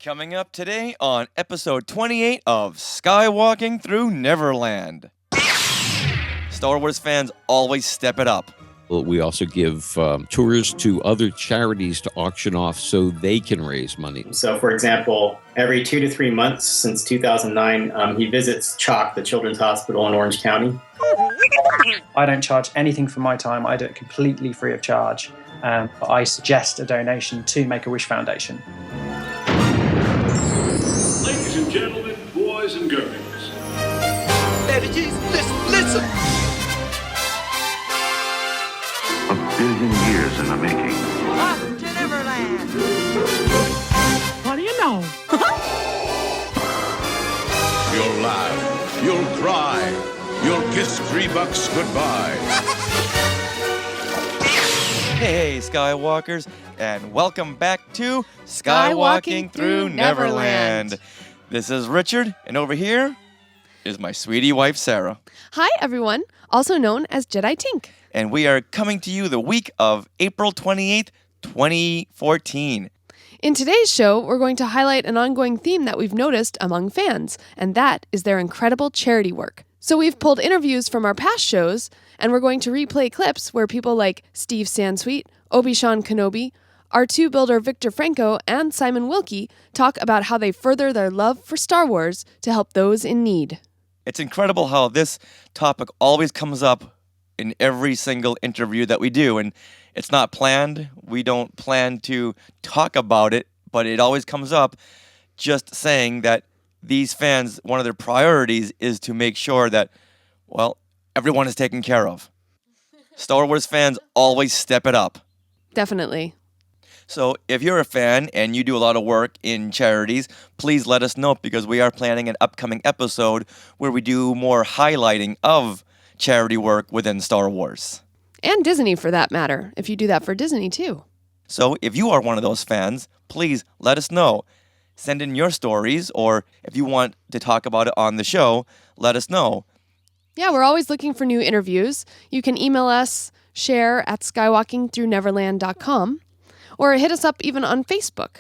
Coming up today on episode 28 of Skywalking through Neverland. Star Wars fans always step it up. We also give tours to other charities to auction off so they can raise money. So, for example, every 2 to 3 months since 2009, he visits CHOC, the Children's Hospital in Orange County. I don't charge anything for my time. I do it completely free of charge. But I suggest a donation to Make-A-Wish Foundation. Ladies and gentlemen, boys and girls. Ladies, listen! A billion years in the making. Up to Neverland! What do you know? You'll laugh, you'll cry, you'll kiss $3 goodbye. Hey, Skywalkers, and welcome back to Skywalking through Neverland. This is Richard, and over here is my sweetie wife, Sarah. Hi, everyone, also known as Jedi Tink. And we are coming to you the week of April 28th, 2014. In today's show, we're going to highlight an ongoing theme that we've noticed among fans, and that is their incredible charity work. So we've pulled interviews from our past shows, and we're going to replay clips where people like Steve Sansweet, Obi-Shawn Kenobi, R2 builder Victor Franco, and Simon Wilkie talk about how they further their love for Star Wars to help those in need. It's incredible how this topic always comes up in every single interview that we do, and it's not planned. We don't plan to talk about it, but it always comes up, just saying that these fans, one of their priorities is to make sure that, well, everyone is taken care of. Star Wars fans always step it up. Definitely. So if you're a fan and you do a lot of work in charities, please let us know, because we are planning an upcoming episode where we do more highlighting of charity work within Star Wars. And Disney, for that matter, if you do that for Disney, too. So if you are one of those fans, please let us know. Send in your stories, or if you want to talk about it on the show, let us know. Yeah, we're always looking for new interviews. You can email us, share@skywalkingthrough.neverland.com, or hit us up even on Facebook.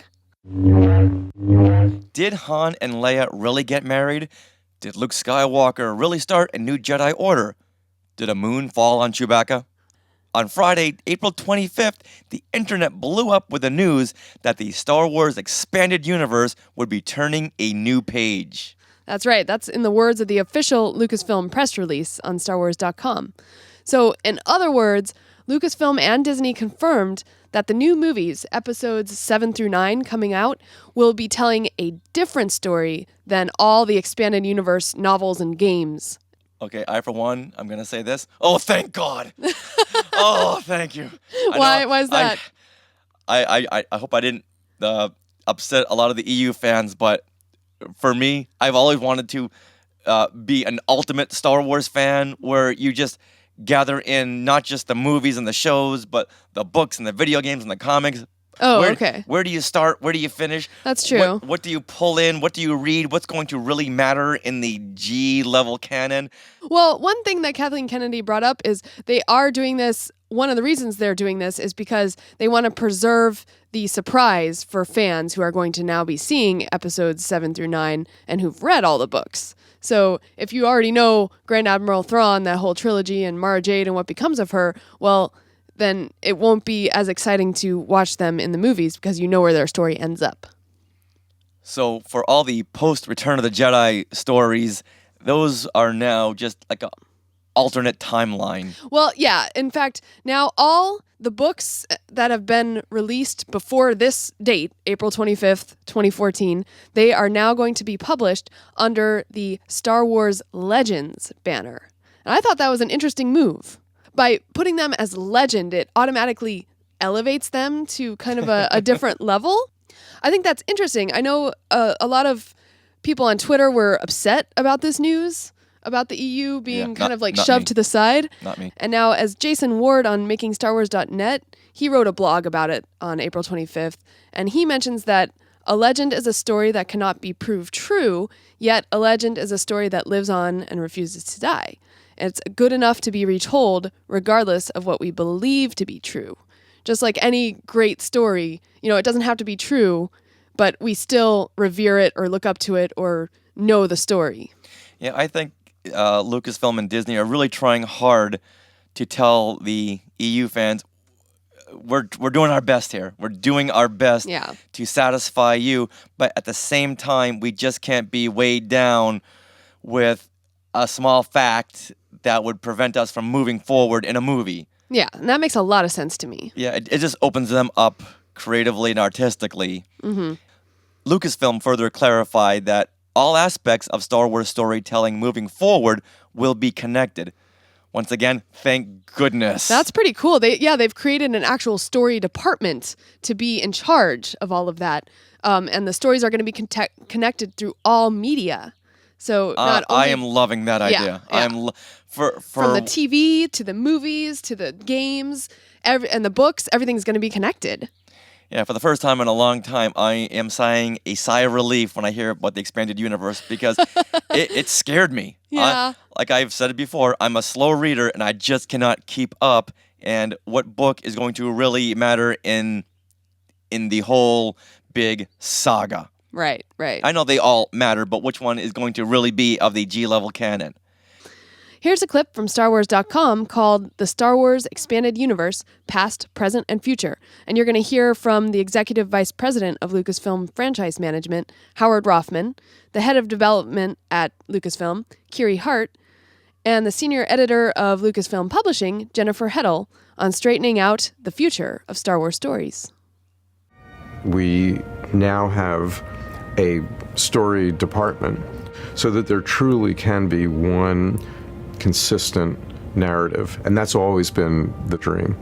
Did Han and Leia really get married? Did Luke Skywalker really start a new Jedi Order? Did a moon fall on Chewbacca? On Friday, April 25th, the internet blew up with the news that the Star Wars Expanded Universe would be turning a new page. That's right. That's in the words of the official Lucasfilm press release on StarWars.com. So, in other words, Lucasfilm and Disney confirmed that the new movies, episodes 7 through 9 coming out, will be telling a different story than all the Expanded Universe novels and games. Okay, I, for one, I'm going to say this. Oh, thank God. Oh, thank you. Why is that? I hope I didn't upset a lot of the EU fans, but for me, I've always wanted to be an ultimate Star Wars fan where you just gather in not just the movies and the shows, but the books and the video games and the comics. Oh, okay. Where do you start? Where do you finish? That's true. What do you pull in? What do you read? What's going to really matter in the G-level canon? Well, one thing that Kathleen Kennedy brought up is they are doing this. One of the reasons they're doing this is because they want to preserve the surprise for fans who are going to now be seeing episodes 7 through 9 and who've read all the books. So if you already know Grand Admiral Thrawn, that whole trilogy, and Mara Jade and what becomes of her, well, then it won't be as exciting to watch them in the movies because you know where their story ends up. So for all the post-Return of the Jedi stories, those are now just like a alternate timeline. Well, yeah. In fact, now all the books that have been released before this date, April 25th, 2014, they are now going to be published under the Star Wars Legends banner. And I thought that was an interesting move. By putting them as legend, it automatically elevates them to kind of a different level. I think that's interesting. I know a lot of people on Twitter were upset about this news, about the EU being shoved to the side. Not me. And now, as Jason Ward on MakingStarWars.net, he wrote a blog about it on April 25th, and he mentions that a legend is a story that cannot be proved true, yet a legend is a story that lives on and refuses to die. It's good enough to be retold regardless of what we believe to be true. Just like any great story, it doesn't have to be true, but we still revere it or look up to it or know the story. Yeah, I think Lucasfilm and Disney are really trying hard to tell the EU fans, we're doing our best here. We're doing our best to satisfy you, but at the same time, we just can't be weighed down with a small fact that would prevent us from moving forward in a movie. Yeah, and that makes a lot of sense to me. Yeah, it just opens them up creatively and artistically. Mm-hmm. Lucasfilm further clarified that all aspects of Star Wars storytelling moving forward will be connected. Once again, thank goodness. That's pretty cool. They've created an actual story department to be in charge of all of that. And the stories are going to be connected through all media. So not only... I am loving that idea. Yeah. From the TV to the movies to the games and the books, everything's going to be connected. Yeah, for the first time in a long time, I am sighing a sigh of relief when I hear about the expanded universe because it scared me. Yeah. Like I've said it before, I'm a slow reader and I just cannot keep up. And what book is going to really matter in the whole big saga? Right. I know they all matter, but which one is going to really be of the G-level canon? Here's a clip from StarWars.com called The Star Wars Expanded Universe, Past, Present, and Future. And you're going to hear from the Executive Vice President of Lucasfilm Franchise Management, Howard Rothman, the Head of Development at Lucasfilm, Kiri Hart, and the Senior Editor of Lucasfilm Publishing, Jennifer Heddle, on straightening out the future of Star Wars stories. We now have a story department so that there truly can be one consistent narrative, and that's always been the dream.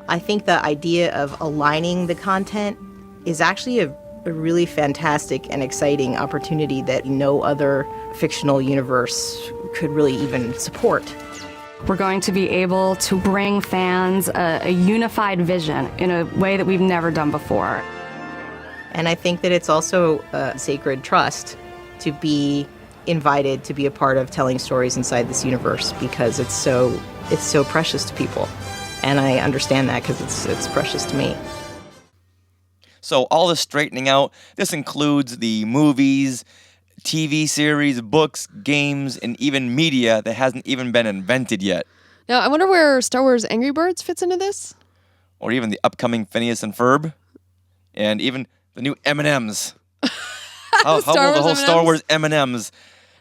I think the idea of aligning the content is actually a really fantastic and exciting opportunity that no other fictional universe could really even support. We're going to be able to bring fans a unified vision in a way that we've never done before. And I think that it's also a sacred trust to be invited to be a part of telling stories inside this universe because it's so precious to people. And I understand that because it's precious to me. So all this straightening out, this includes the movies, TV series, books, games, and even media that hasn't even been invented yet. Now, I wonder where Star Wars Angry Birds fits into this? Or even the upcoming Phineas and Ferb. And even the new M&Ms. How will the whole Star Wars M&Ms?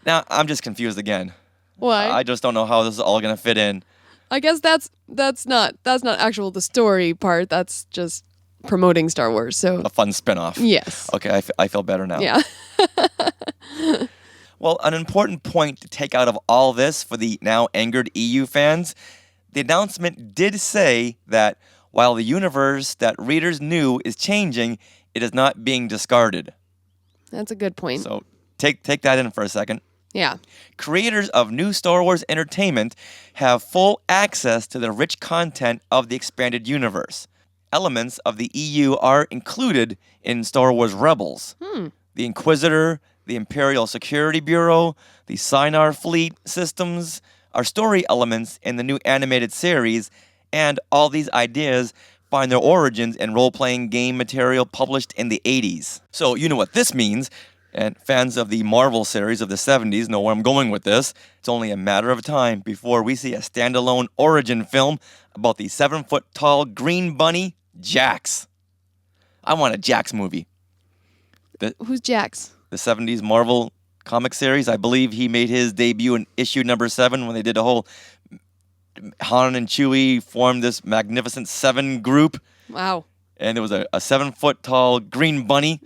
Now, I'm just confused again. Why? I just don't know how this is all going to fit in. I guess that's not actual the story part. That's just promoting Star Wars. So a fun spinoff. Yes. Okay, I feel better now. Yeah. Well, an important point to take out of all this for the now angered EU fans, the announcement did say that while the universe that readers knew is changing, it is not being discarded. That's a good point. So take that in for a second. Yeah. Creators of new Star Wars entertainment have full access to the rich content of the expanded universe. Elements of the EU are included in Star Wars Rebels. The Inquisitor, the Imperial Security Bureau, the Sinar Fleet systems are story elements in the new animated series, and all these ideas find their origins in role-playing game material published in the 80s. So you know what this means. And fans of the Marvel series of the 70s know where I'm going with this. It's only a matter of time before we see a standalone origin film about the 7-foot-tall green bunny, Jax. I want a Jax movie. Who's Jax? The 70s Marvel comic series. I believe he made his debut in issue number 7 when they did a whole... Han and Chewie formed this magnificent 7 group. Wow. And there was a 7-foot-tall green bunny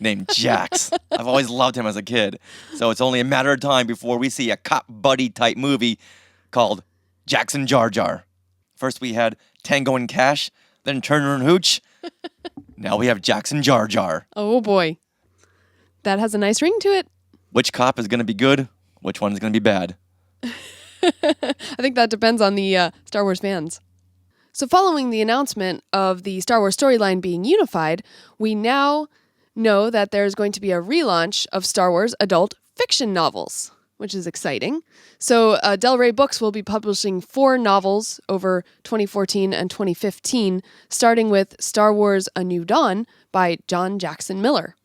named Jax. I've always loved him as a kid. So it's only a matter of time before we see a cop buddy type movie called Jackson Jar Jar. First we had Tango and Cash, then Turner and Hooch. Now we have Jackson Jar Jar. Oh boy. That has a nice ring to it. Which cop is going to be good? Which one is going to be bad? I think that depends on the Star Wars fans. So following the announcement of the Star Wars storyline being unified, we now know that there's going to be a relaunch of Star Wars adult fiction novels. which is exciting. So Del Rey Books will be publishing 4 novels over 2014 and 2015, starting with Star Wars A New Dawn by John Jackson Miller.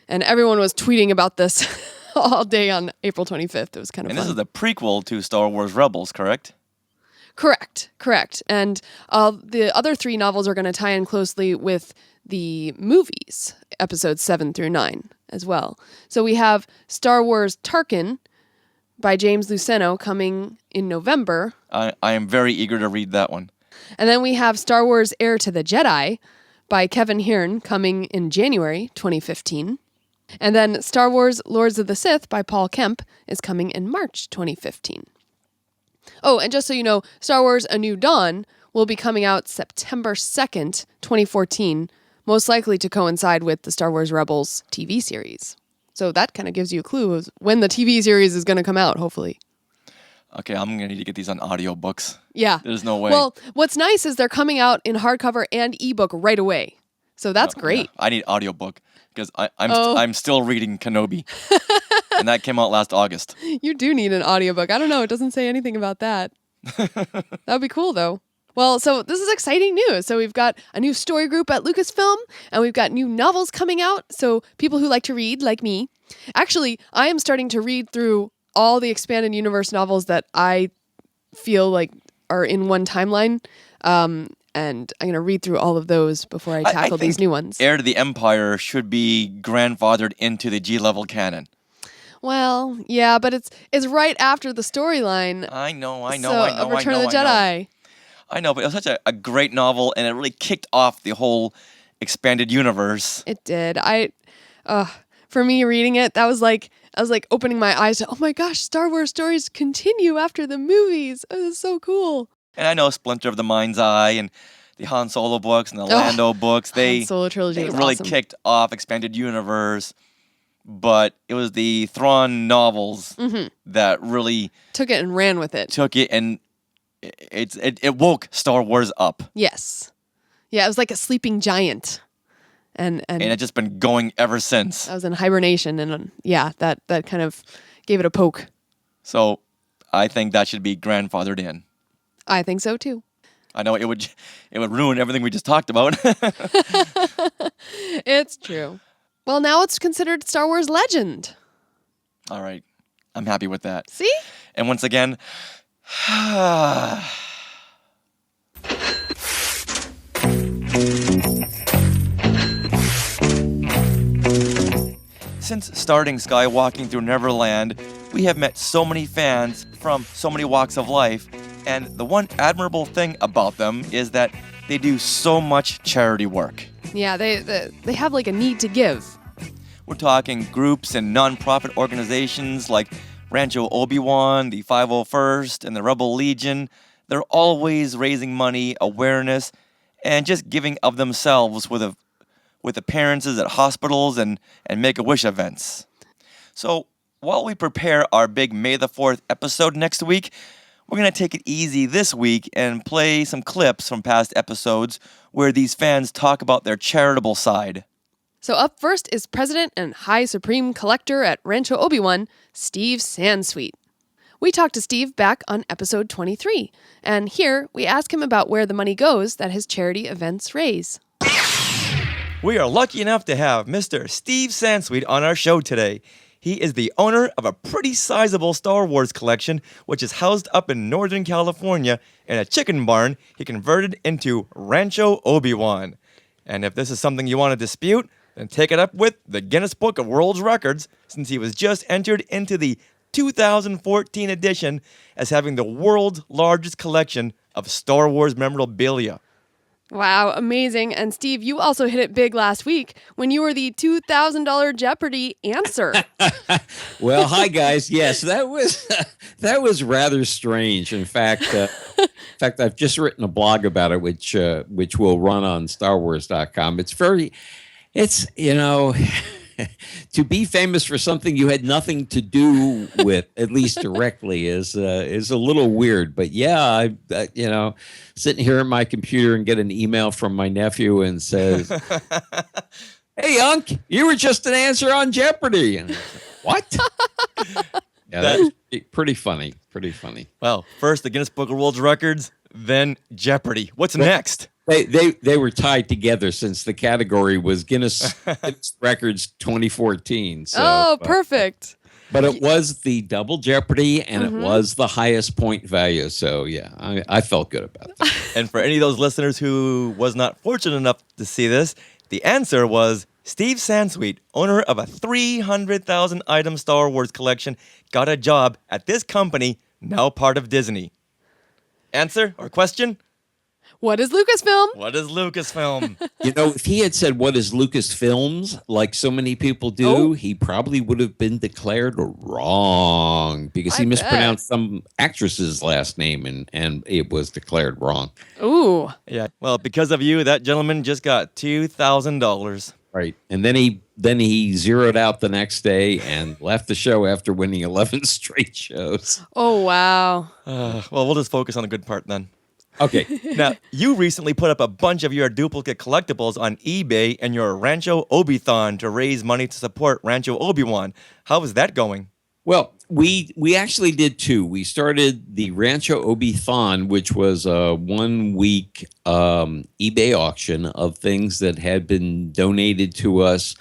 And everyone was tweeting about this all day on April 25th. It was kind of fun. And this is the prequel to Star Wars Rebels, correct? Correct. And the other 3 novels are going to tie in closely with the movies, episodes 7 through 9 as well. So we have Star Wars Tarkin by James Luceno coming in November. I am very eager to read that one. And then we have Star Wars Heir to the Jedi by Kevin Hearn coming in January 2015. And then Star Wars Lords of the Sith by Paul Kemp is coming in March 2015. Oh, and just so you know, Star Wars A New Dawn will be coming out September 2nd, 2014, most likely to coincide with the Star Wars Rebels TV series. So that kind of gives you a clue of when the TV series is going to come out, hopefully. Okay, I'm going to need to get these on audiobooks. Yeah. There's no way. Well, what's nice is they're coming out in hardcover and ebook right away. So that's great. Yeah. I need audiobook because I'm still reading Kenobi. And that came out last August. You do need an audiobook. I don't know. It doesn't say anything about that. That would be cool, though. Well, so this is exciting news. So we've got a new story group at Lucasfilm, and we've got new novels coming out. So people who like to read, like me. Actually, I am starting to read through all the expanded universe novels that I feel like are in one timeline. And I'm going to read through all of those before I tackle these new ones. Heir to the Empire should be grandfathered into the G-level canon. Well, yeah, but it's right after the storyline. I know. Return of the Jedi. I know, but it was such a great novel, and it really kicked off the whole expanded universe. It did. For me reading it, I was like opening my eyes to, oh my gosh, Star Wars stories continue after the movies. It was so cool. And I know Splinter of the Mind's Eye and the Han Solo books and the Lando books. Han Solo trilogy they was really awesome. kicked off expanded universe. But it was the Thrawn novels that really took it and ran with it. And it woke Star Wars up. Yes. Yeah, it was like a sleeping giant. And it's just been going ever since. I was in hibernation, and that kind of gave it a poke. So I think that should be grandfathered in. I think so too. I know it would ruin everything we just talked about. It's true. Well, now it's considered Star Wars legend. All right. I'm happy with that. See? And once again, since starting Skywalking through Neverland, we have met so many fans from so many walks of life, and the one admirable thing about them is that they do so much charity work. Yeah, they have like a need to give. We're talking groups and non-profit organizations like Rancho Obi-Wan, the 501st, and the Rebel Legion. They're always raising money, awareness, and just giving of themselves with appearances at hospitals and Make-A-Wish events. So while we prepare our big May the 4th episode next week, we're going to take it easy this week and play some clips from past episodes where these fans talk about their charitable side. So up first is President and High Supreme Collector at Rancho Obi-Wan, Steve Sansweet. We talked to Steve back on episode 23, and here we ask him about where the money goes that his charity events raise. We are lucky enough to have Mr. Steve Sansweet on our show today. He is the owner of a pretty sizable Star Wars collection, which is housed up in Northern California in a chicken barn he converted into Rancho Obi-Wan. And if this is something you want to dispute, then take it up with the Guinness Book of World Records, since he was just entered into the 2014 edition as having the world's largest collection of Star Wars memorabilia. Wow, amazing. And Steve, you also hit it big last week when you were the $2,000 Jeopardy answer. Well, hi guys. Yes, that was rather strange. In fact, I've just written a blog about it, which will run on StarWars.com. It's to be famous for something you had nothing to do with, at least directly, is a little weird. But yeah, I sitting here at my computer and get an email from my nephew and says, "Hey, Unc, you were just an answer on Jeopardy." And I was like, what? Yeah, that's pretty funny. Pretty funny. Well, first the Guinness Book of World Records, then Jeopardy. What's next? They were tied together since the category was Guinness Records 2014. So, perfect. But it was the double Jeopardy, and it was the highest point value. So, yeah, I felt good about that. And for any of those listeners who was not fortunate enough to see this, the answer was Steve Sansweet, owner of a 300,000 item Star Wars collection, got a job at this company, now part of Disney. Answer or question? What is Lucasfilm? What is Lucasfilm? If he had said, what is Lucasfilms, like so many people do, he probably would have been declared wrong because he mispronounced some actress's last name and it was declared wrong. Ooh. Yeah. Well, because of you, that gentleman just got $2,000. Right. And then he zeroed out the next day and left the show after winning 11 straight shows. Oh, wow. Well, we'll just focus on the good part then. Okay. Now, you recently put up a bunch of your duplicate collectibles on eBay and your Rancho Obi-Thon to raise money to support Rancho Obi-Wan. How is that going? Well, we actually did two. We started the Rancho Obi-Thon, which was a 1 week eBay auction of things that had been donated to us,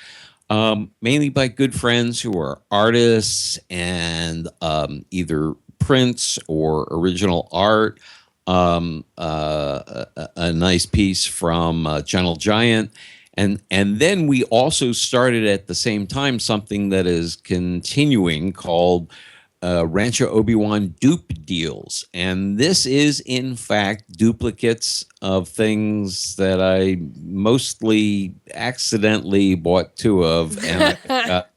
mainly by good friends who are artists and either prints or original art. A nice piece from Gentle Giant. And then we also started at the same time something that is continuing called Rancho Obi-Wan dupe deals. And this is, in fact, duplicates of things that I mostly accidentally bought two of. And I got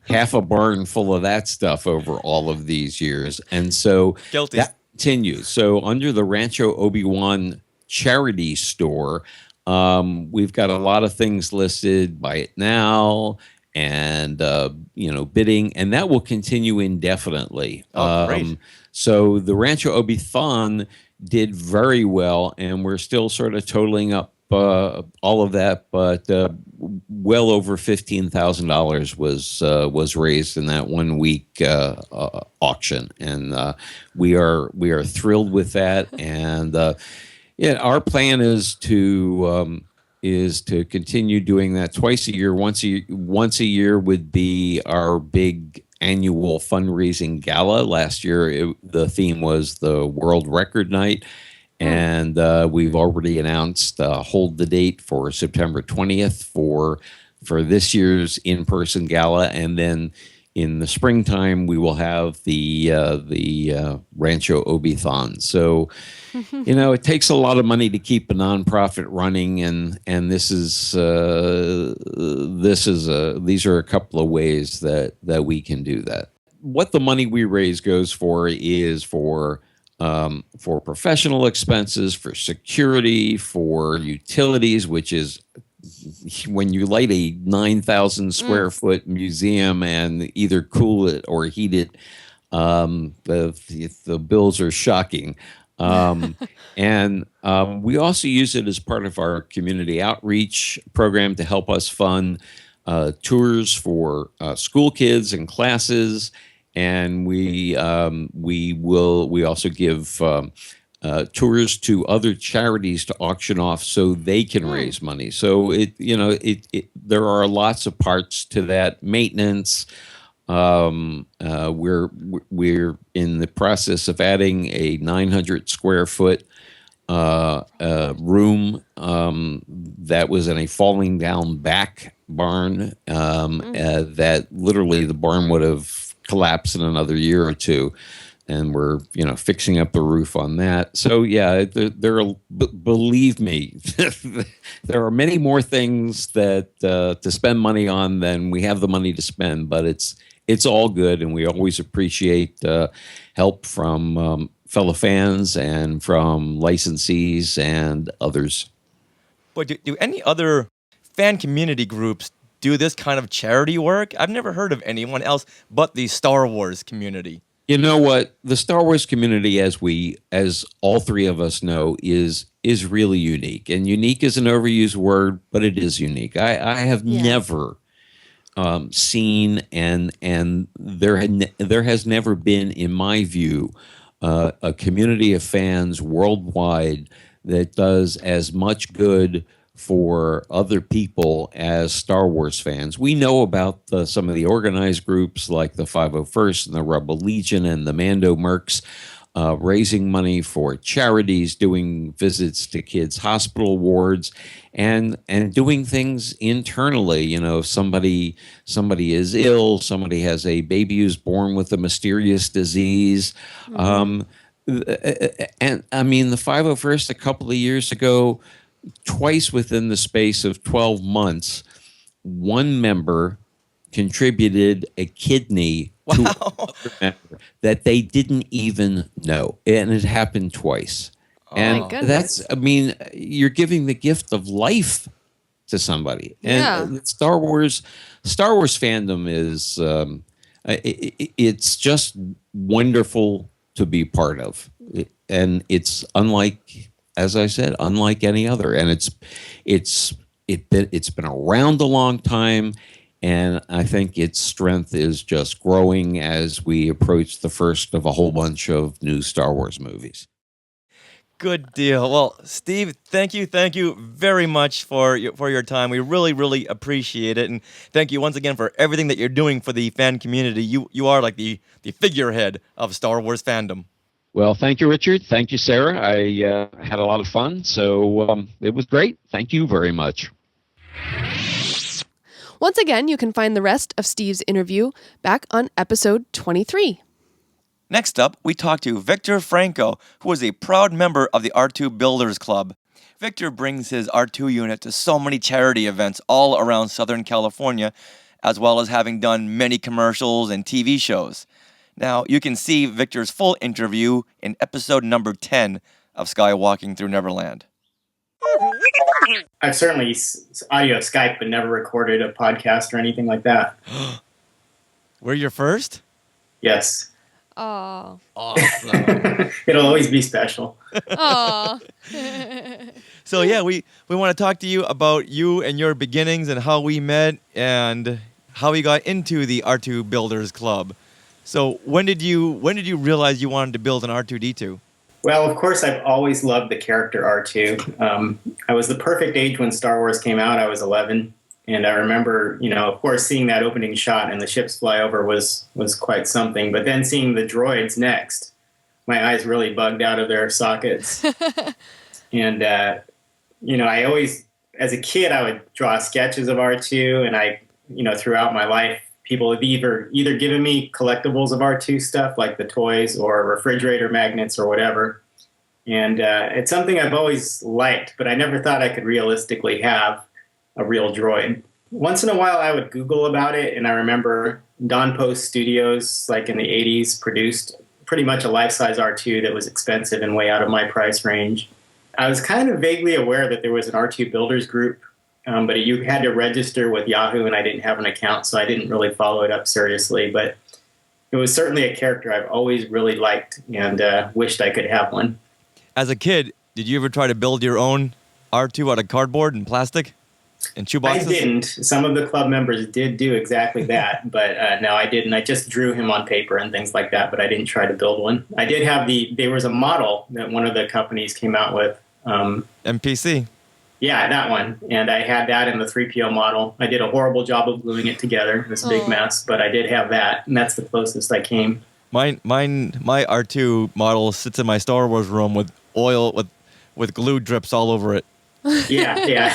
half a barn full of that stuff over all of these years. And so Guilty. That continues. So under the Rancho Obi-Wan charity store, we've got a lot of things listed, buy it now, and bidding, and that will continue indefinitely. Great. So the Rancho Obi-Thon did very well, and we're still sort of totaling up all of that, but well over $15,000 was raised in that 1 week auction, and we are thrilled with that. And our plan is to continue doing that twice a year. Once a year would be our big annual fundraising gala. Last year, the theme was the World Record Night. And we've already announced hold the date for September 20th for this year's in-person gala, and then in the springtime we will have the Rancho Obi-Thon. So, it takes a lot of money to keep a nonprofit running, and these are a couple of ways that we can do that. What the money we raise goes for is for professional expenses, for security, for utilities, which is when you light a 9,000 square foot museum and either cool it or heat it, the bills are shocking. And we also use it as part of our community outreach program to help us fund tours for school kids and classes. And we also give tours to other charities to auction off so they can raise money. So there are lots of parts to that. Maintenance. We're in the process of adding a 900 square foot room that was in a falling down back barn that literally the barn would have collapse in another year or two, and we're fixing up the roof on that. So believe me, there are many more things that to spend money on than we have the money to spend, but it's all good, and we always appreciate help from fellow fans and from licensees and others. But do any other fan community groups do this kind of charity work? I've never heard of anyone else but the Star Wars community. You know what? The Star Wars community, as all three of us know, is really unique. And unique is an overused word, but it is unique. I have never scene, and there has never been, in my view, a community of fans worldwide that does as much good for other people as Star Wars fans. We know about some of the organized groups like the 501st and the Rebel Legion and the Mando Mercs, raising money for charities, doing visits to kids' hospital wards, and doing things internally. You know, if somebody is ill, somebody has a baby who's born with a mysterious disease. And I mean, the 501st a couple of years ago, twice within the space of 12 months, one member contributed a kidney to another member that they didn't even know. And it happened twice. And that's, I mean, you're giving the gift of life to somebody. And Star Wars fandom is, it's just wonderful to be part of. And it's unlike, as I said, unlike any other. And it's been around a long time. And I think its strength is just growing as we approach the first of a whole bunch of new Star Wars movies. Good deal. Well, Steve, thank you very much for your time. We really appreciate it, and thank you once again for everything that you're doing for the fan community. You are like the figurehead of Star Wars fandom. Well, thank you, Richard. Thank you, Sarah. I had a lot of fun, so it was great. Thank you very much. Once again, you can find the rest of Steve's interview back on episode 23. Next up, we talk to Victor Franco, who is a proud member of the R2 Builders Club. Victor brings his R2 unit to so many charity events all around Southern California, as well as having done many commercials and TV shows. Now, you can see Victor's full interview in episode number 10 of Skywalking through Neverland. I've certainly audio Skype, but never recorded a podcast or anything like that. We're your first? Yes. Oh. Awesome. It'll always be special. Oh. So yeah, we want to talk to you about you and your beginnings and how we met and how we got into the R2 Builders Club. So when did you realize you wanted to build an R2-D2? Well, of course, I've always loved the character R2. I was the perfect age when Star Wars came out. I was 11. And I remember, of course, seeing that opening shot and the ships fly over was quite something. But then seeing the droids next, my eyes really bugged out of their sockets. And, I always, as a kid, I would draw sketches of R2. And throughout my life, people have either given me collectibles of R2 stuff, like the toys or refrigerator magnets or whatever. And it's something I've always liked, but I never thought I could realistically have a real droid. Once in a while, I would Google about it, and I remember Don Post Studios, like in the 80s, produced pretty much a life-size R2 that was expensive and way out of my price range. I was kind of vaguely aware that there was an R2 builders group, but you had to register with Yahoo, and I didn't have an account, so I didn't really follow it up seriously. But it was certainly a character I've always really liked and wished I could have one. As a kid, did you ever try to build your own R2 out of cardboard and plastic and shoe boxes? I didn't. Some of the club members did do exactly that, but no, I didn't. I just drew him on paper and things like that, but I didn't try to build one. I did have there was a model that one of the companies came out with. MPC. Yeah, that one. And I had that in the 3PO model. I did a horrible job of gluing it together. It was a big mess, but I did have that, and that's the closest I came. My R2 model sits in my Star Wars room with oil, with glue drips all over it. Yeah.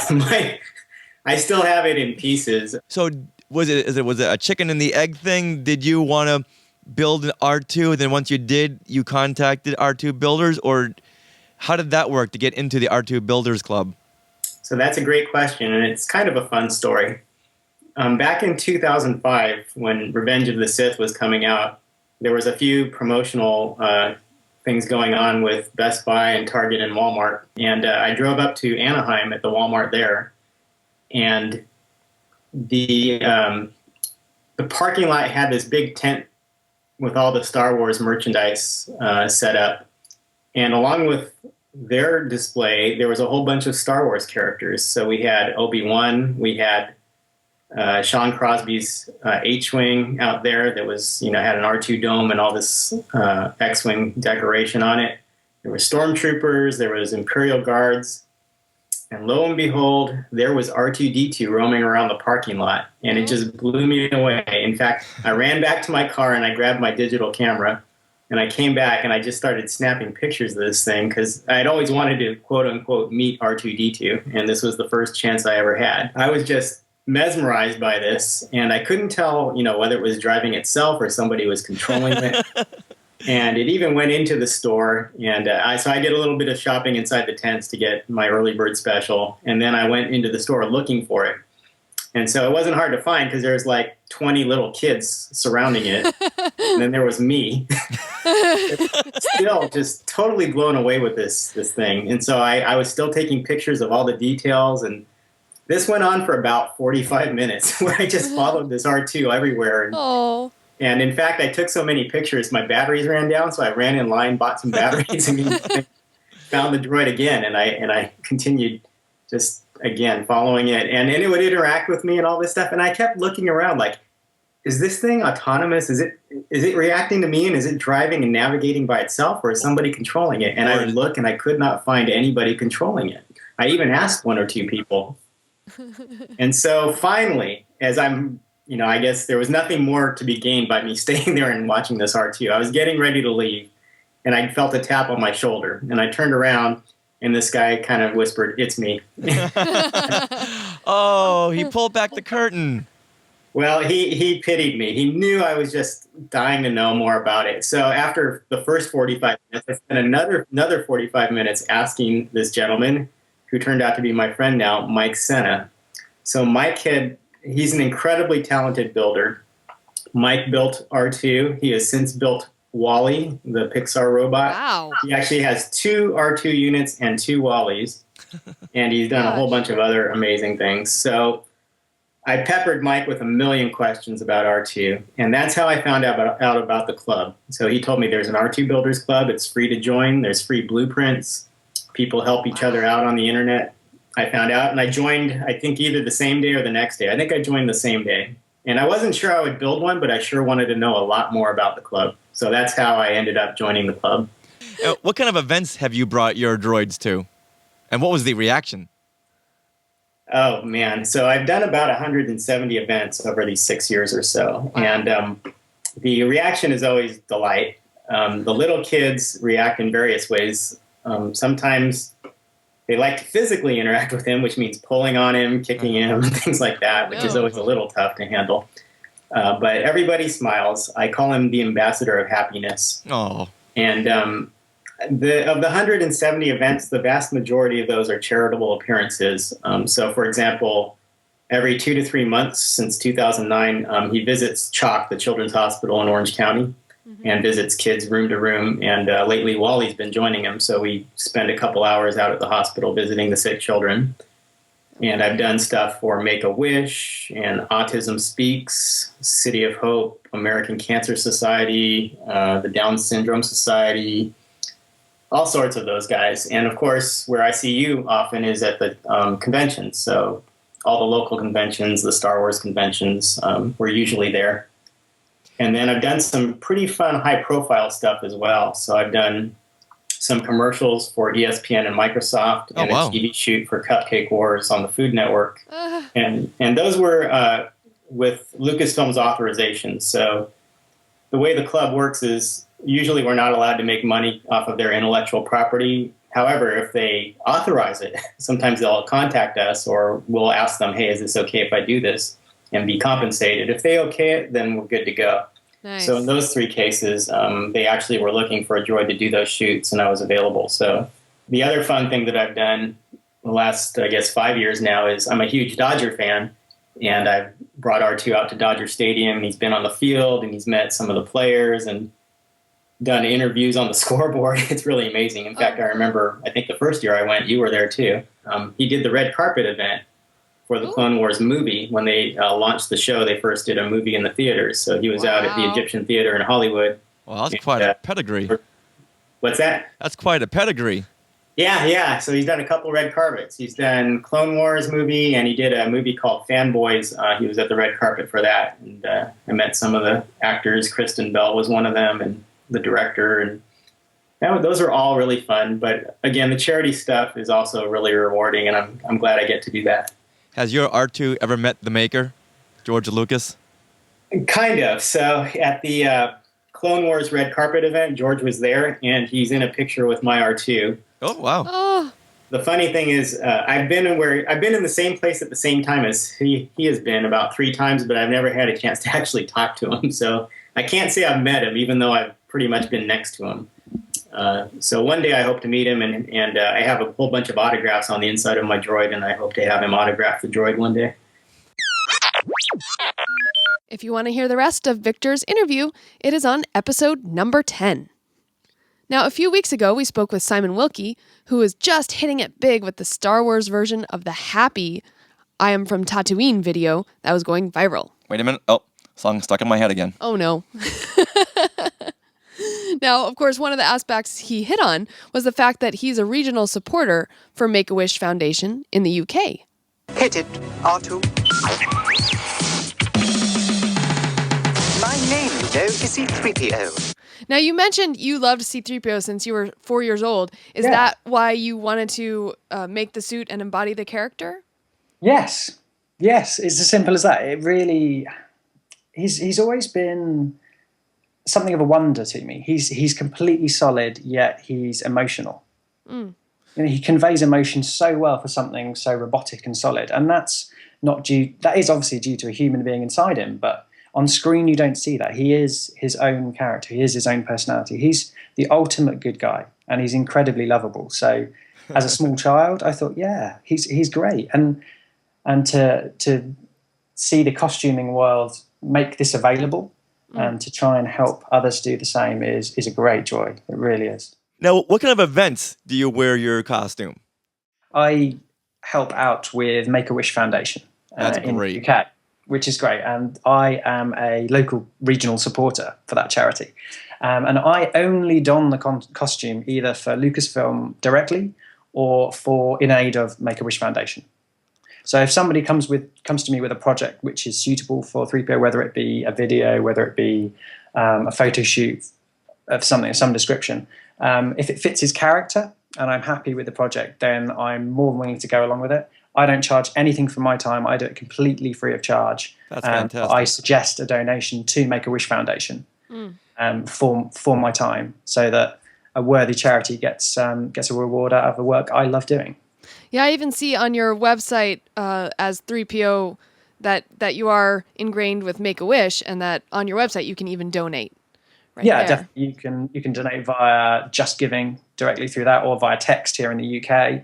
I still have it in pieces. So was it a chicken and the egg thing? Did you want to build an R2, and then once you did, you contacted R2 Builders, or how did that work to get into the R2 Builders Club? So that's a great question, and it's kind of a fun story. Back in 2005, when Revenge of the Sith was coming out, there was a few promotional things going on with Best Buy and Target and Walmart. And I drove up to Anaheim at the Walmart there. And the parking lot had this big tent with all the Star Wars merchandise set up. And along with their display, there was a whole bunch of Star Wars characters. So we had Obi-Wan, we had Sean Crosby's H-Wing out there that was, had an R2 dome and all this X-Wing decoration on it. There were stormtroopers, there was Imperial Guards, and lo and behold, there was R2-D2 roaming around the parking lot, and it just blew me away. In fact, I ran back to my car and I grabbed my digital camera, and I came back and I just started snapping pictures of this thing because I had always wanted to, quote unquote, meet R2-D2, and this was the first chance I ever had. I was just mesmerized by this, and I couldn't tell, whether it was driving itself or somebody was controlling it. And it even went into the store, and so I did a little bit of shopping inside the tents to get my early bird special, and then I went into the store looking for it. And so it wasn't hard to find because there was like 20 little kids surrounding it, and then there was me. Still just totally blown away with this thing. And so I was still taking pictures of all the details, and this went on for about 45 minutes where I just followed this R2 everywhere. And in fact, I took so many pictures, my batteries ran down, so I ran in line, bought some batteries, and found the droid again. And I continued just, again, following it. And it would interact with me and all this stuff. And I kept looking around like, is this thing autonomous? Is it reacting to me, and is it driving and navigating by itself, or is somebody controlling it? And I would look, and I could not find anybody controlling it. I even asked one or two people. And so finally, as I'm, I guess there was nothing more to be gained by me staying there and watching this R2. I was getting ready to leave, and I felt a tap on my shoulder. And I turned around, and this guy kind of whispered, "It's me." Oh, he pulled back the curtain. Well, he pitied me. He knew I was just dying to know more about it. So after the first 45 minutes, I spent another 45 minutes asking this gentleman, who turned out to be my friend now, Mike Senna. So Mike he's an incredibly talented builder. Mike built R2. He has since built Wall-E, the Pixar robot. Wow. He actually has 2 R2 units and 2 Wall-Es. And he's done a whole bunch of other amazing things. So I peppered Mike with a million questions about R2. And that's how I found out about the club. So he told me there's an R2 Builders Club. It's free to join. There's free blueprints. People help each other out on the internet. I found out, and I joined, I think, either the same day or the next day. I think I joined the same day. And I wasn't sure I would build one, but I sure wanted to know a lot more about the club. So that's how I ended up joining the club. What kind of events have you brought your droids to? And what was the reaction? Oh, man. So I've done about 170 events over these 6 years or so. And the reaction is always delight. The little kids react in various ways. Sometimes they like to physically interact with him, which means pulling on him, kicking him, things like that, which is always a little tough to handle. But everybody smiles. I call him the ambassador of happiness. Oh. And of the 170 events, the vast majority of those are charitable appearances. So, for example, every 2 to 3 months since 2009, he visits CHOC, the Children's Hospital in Orange County, and visits kids room to room. And lately, Wally's been joining him. So we spend a couple hours out at the hospital visiting the sick children. And I've done stuff for Make-A-Wish and Autism Speaks, City of Hope, American Cancer Society, the Down Syndrome Society, all sorts of those guys. And of course, where I see you often is at the conventions. So all the local conventions, the Star Wars conventions, we're usually there. And then I've done some pretty fun high-profile stuff as well. So I've done some commercials for ESPN and Microsoft, and a TV shoot for Cupcake Wars on the Food Network. And those were with Lucasfilm's authorization. So the way the club works is usually we're not allowed to make money off of their intellectual property. However, if they authorize it, sometimes they'll contact us, or we'll ask them, hey, is this okay if I do this, and be compensated. If they okay it, then we're good to go. Nice. So in those 3 cases, they actually were looking for a droid to do those shoots, and I was available. So the other fun thing that I've done the last, 5 years now is I'm a huge Dodger fan, and I've brought R2 out to Dodger Stadium, and he's been on the field, and he's met some of the players, and done interviews on the scoreboard. It's really amazing. In fact, I remember, I think the first year I went, you were there too. He did the red carpet event for the Clone Wars movie. When they launched the show, they first did a movie in the theaters. So he was out at the Egyptian Theater in Hollywood. Well, that's quite a pedigree. What's that? That's quite a pedigree. Yeah. So he's done a couple red carpets. He's done Clone Wars movie, and he did a movie called Fanboys. He was at the red carpet for that, and I met some of the actors. Kristen Bell was one of them, and the director, and those are all really fun. But again, the charity stuff is also really rewarding, and I'm glad I get to do that. Has your R2 ever met the maker, George Lucas? Kind of. So at the Clone Wars red carpet event, George was there, and he's in a picture with my R2. Oh, wow. Oh. The funny thing is, I've been in the same place at the same time as he has been about 3 times, but I've never had a chance to actually talk to him. So I can't say I've met him, even though I've pretty much been next to him. So one day I hope to meet him, and I have a whole bunch of autographs on the inside of my droid, and I hope to have him autograph the droid one day. If you want to hear the rest of Victor's interview, it is on episode number 10. Now, a few weeks ago, we spoke with Simon Wilkie, who was just hitting it big with the Star Wars version of the happy I Am From Tatooine video that was going viral. Wait a minute. Oh, song stuck in my head again. Oh, no. Now, of course, one of the aspects he hit on was the fact that he's a regional supporter for Make-A-Wish Foundation in the UK. Hit it, R2. My name, you know, is C-3PO. Now, you mentioned you loved C-3PO since you were 4 years old. Is that why you wanted to make the suit and embody the character? Yes, it's as simple as that. It really, he's always been something of a wonder to me. He's completely solid, yet he's emotional. You know, he conveys emotion so well for something so robotic and solid, and that is obviously due to a human being inside him, but on screen you don't see that. He is his own character. He is his own personality. He's the ultimate good guy, and he's incredibly lovable. So as a small child, I thought, yeah, he's great. And to see the costuming world make this available and to try and help others do the same is a great joy. It really is. Now, what kind of events do you wear your costume? I help out with Make-A-Wish Foundation in the UK, which is great. And I am a local regional supporter for that charity. And I only don the costume either for Lucasfilm directly or in aid of Make-A-Wish Foundation. So if somebody comes to me with a project which is suitable for 3PO, whether it be a video, whether it be a photo shoot of something of some description, if it fits his character and I'm happy with the project, then I'm more than willing to go along with it. I don't charge anything for my time. I do it completely free of charge. That's fantastic. I suggest a donation to Make-A-Wish Foundation for my time, so that a worthy charity gets a reward out of the work I love doing. Yeah, I even see on your website as 3PO that you are ingrained with Make-A-Wish, and that on your website you can even donate. Definitely. You can donate via Just Giving directly through that, or via text here in the UK.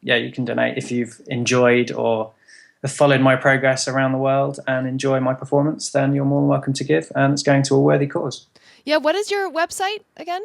You can donate if you've enjoyed or have followed my progress around the world and enjoy my performance. Then you're more than welcome to give, and it's going to a worthy cause. Yeah, what is your website again?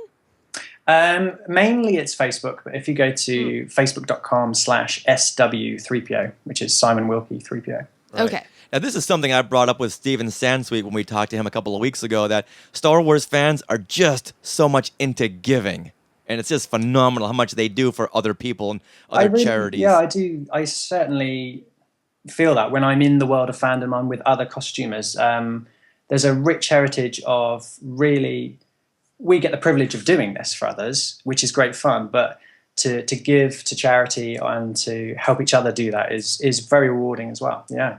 Mainly it's Facebook, but if you go to facebook.com/SW3PO, which is Simon Wilkie 3PO. Right. Okay. Now, this is something I brought up with Steven Sansweet when we talked to him a couple of weeks ago, that Star Wars fans are just so much into giving. And it's just phenomenal how much they do for other people and other charities. Yeah, I do. I certainly feel that when I'm in the world of fandom, I'm with other costumers. There's a rich heritage of really... We get the privilege of doing this for others, which is great fun, but to give to charity and to help each other do that is very rewarding as well. Yeah.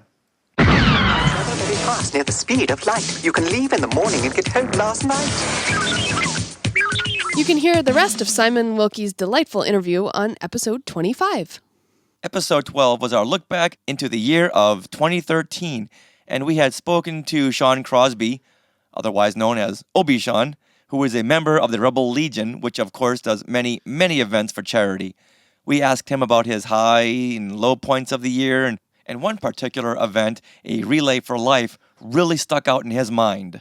Very fast, near the speed of light. You can leave in the morning and get home last night. You can hear the rest of Simon Wilkie's delightful interview on episode 25. Episode 12 was our look back into the year of 2013, and we had spoken to Sean Crosby, otherwise known as Obi-Shawn, who is a member of the Rebel Legion, which of course does many, many events for charity. We asked him about his high and low points of the year, and one particular event, a Relay for Life, really stuck out in his mind.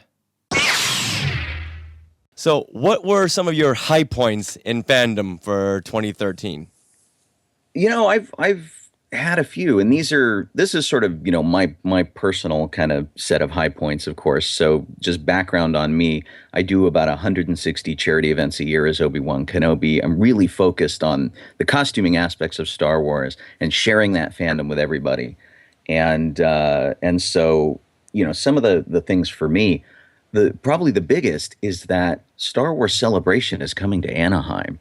So what were some of your high points in fandom for 2013? You know, I've had a few, and this is sort of, my personal kind of set of high points, of course. So just background on me, I do about 160 charity events a year as Obi-Wan Kenobi. I'm really focused on the costuming aspects of Star Wars and sharing that fandom with everybody. And so, some of the things for me, probably the biggest is that Star Wars Celebration is coming to Anaheim.